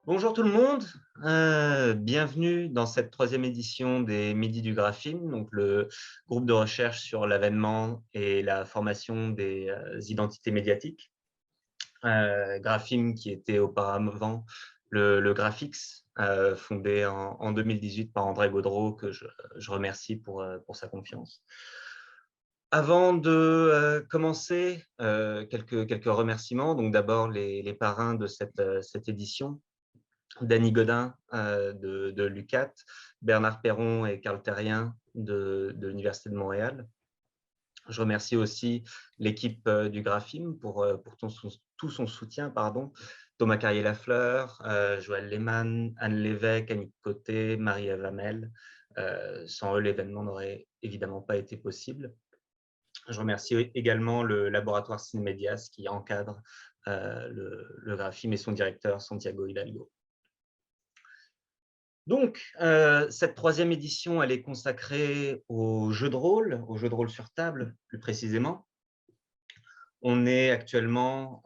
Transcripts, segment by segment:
Bonjour tout le monde, bienvenue dans cette troisième édition des Midis du Graphime, donc le groupe de recherche sur l'avènement et la formation des identités médiatiques. Graphime qui était auparavant le Graphix, fondé en 2018 par André Gaudreau, que je remercie pour sa confiance. Avant de commencer, quelques remerciements. Donc d'abord les parrains de cette édition. Dany Godin de l'UQAT, Bernard Perron et Carl Terrien de l'Université de Montréal. Je remercie aussi l'équipe du Graphime pour tout son soutien. Thomas Carrier-Lafleur, Joël Lehmann, Anne Lévesque, Annick Côté, Marie-Ève Hamel. Sans eux, l'événement n'aurait évidemment pas été possible. Je remercie également le laboratoire Cinémédias qui encadre le Graphime et son directeur Santiago Hidalgo. Donc, cette troisième édition, elle est consacrée au jeu de rôle sur table, plus précisément. On est actuellement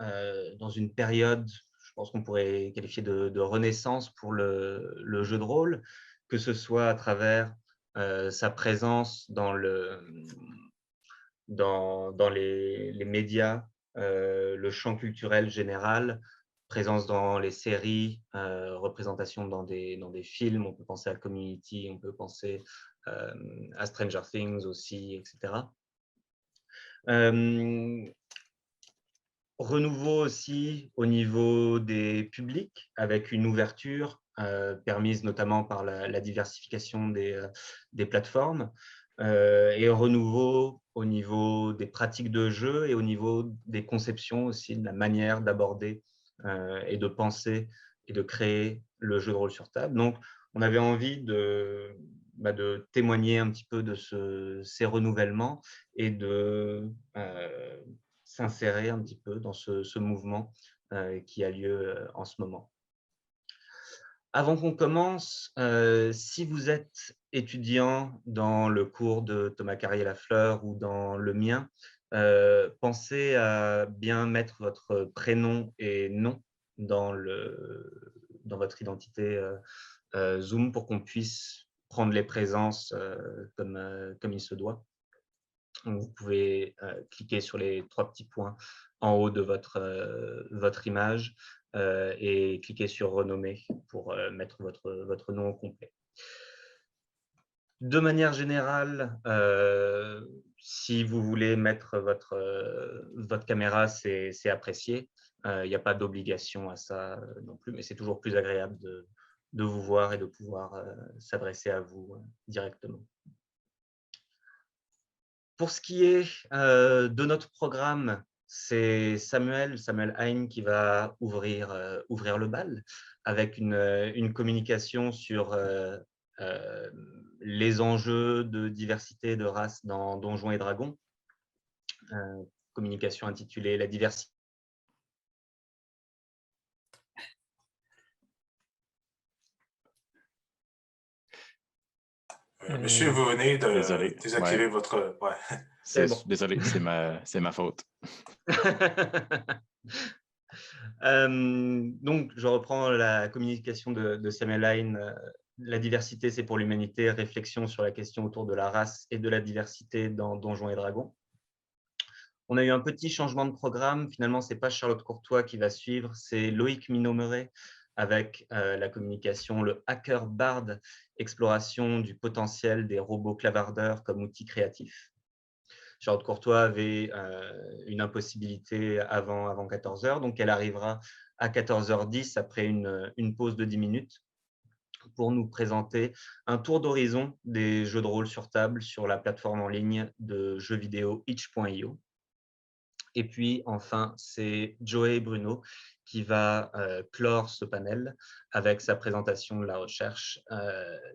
dans une période, je pense qu'on pourrait qualifier de renaissance pour le jeu de rôle, que ce soit à travers sa présence dans les médias, le champ culturel général, présence dans les séries, représentation dans des films. On peut penser à Community, on peut penser à Stranger Things aussi, etc. Renouveau aussi au niveau des publics, avec une ouverture permise notamment par la diversification des plateformes, et renouveau au niveau des pratiques de jeu et au niveau des conceptions aussi, de la manière d'aborder et de penser et de créer le jeu de rôle sur table. Donc, on avait envie de témoigner un petit peu de ces renouvellements et de s'insérer un petit peu dans ce mouvement qui a lieu en ce moment. Avant qu'on commence, si vous êtes étudiant dans le cours de Thomas Carrier-Lafleur ou dans le mien, pensez à bien mettre votre prénom et nom dans votre identité Zoom pour qu'on puisse prendre les présences comme il se doit. Donc, vous pouvez cliquer sur les trois petits points en haut de votre image et cliquer sur renommer pour mettre votre nom au complet. De manière générale, si vous voulez mettre votre caméra, c'est apprécié. Il n'y a pas d'obligation à ça non plus, mais c'est toujours plus agréable de vous voir et de pouvoir s'adresser à vous directement. Pour ce qui est de notre programme, c'est Samuel Hain qui va ouvrir le bal avec une communication sur les enjeux de diversité de race dans Donjons et Dragons. Communication intitulée « La diversité ». Monsieur, vous venez de Désolé. désactiver votre... Ouais. C'est bon. Désolé, c'est ma faute. Donc, je reprends la communication de Samuel Hain. La diversité, c'est pour l'humanité. Réflexion sur la question autour de la race et de la diversité dans Donjons et Dragons. On a eu un petit changement de programme. Finalement, ce n'est pas Charlotte Courtois qui va suivre, c'est Loïc Minomeret avec la communication, le Hacker Bard, exploration du potentiel des robots clavardeurs comme outil créatif. Charlotte Courtois avait une impossibilité avant 14 h, donc elle arrivera à 14h10 après une pause de 10 minutes pour nous présenter un tour d'horizon des jeux de rôle sur table sur la plateforme en ligne de jeux vidéo itch.io. Et puis, enfin, c'est Joey Bruno qui va clore ce panel avec sa présentation de la recherche,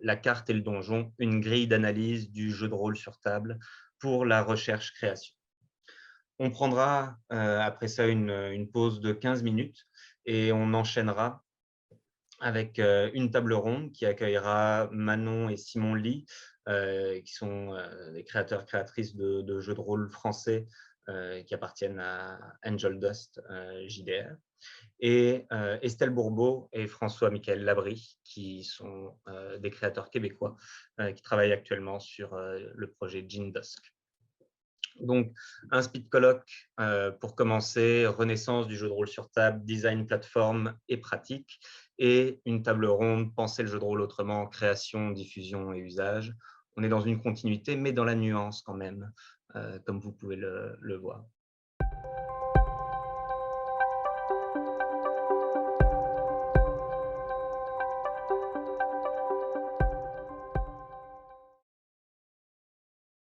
la carte et le donjon, une grille d'analyse du jeu de rôle sur table pour la recherche-création. On prendra après ça une pause de 15 minutes et on enchaînera avec une table ronde qui accueillera Manon et Simon Lee, qui sont des créateurs-créatrices de jeux de rôle français qui appartiennent à Angel Dust JDR, et Estelle Bourbeau et François-Michael Labrie, qui sont des créateurs québécois qui travaillent actuellement sur le projet Gene Dusk. Donc, un speed colloque pour commencer, renaissance du jeu de rôle sur table, design, plateforme et pratique, et une table ronde, penser le jeu de rôle autrement, création, diffusion et usage. On est dans une continuité, mais dans la nuance quand même, comme vous pouvez le voir.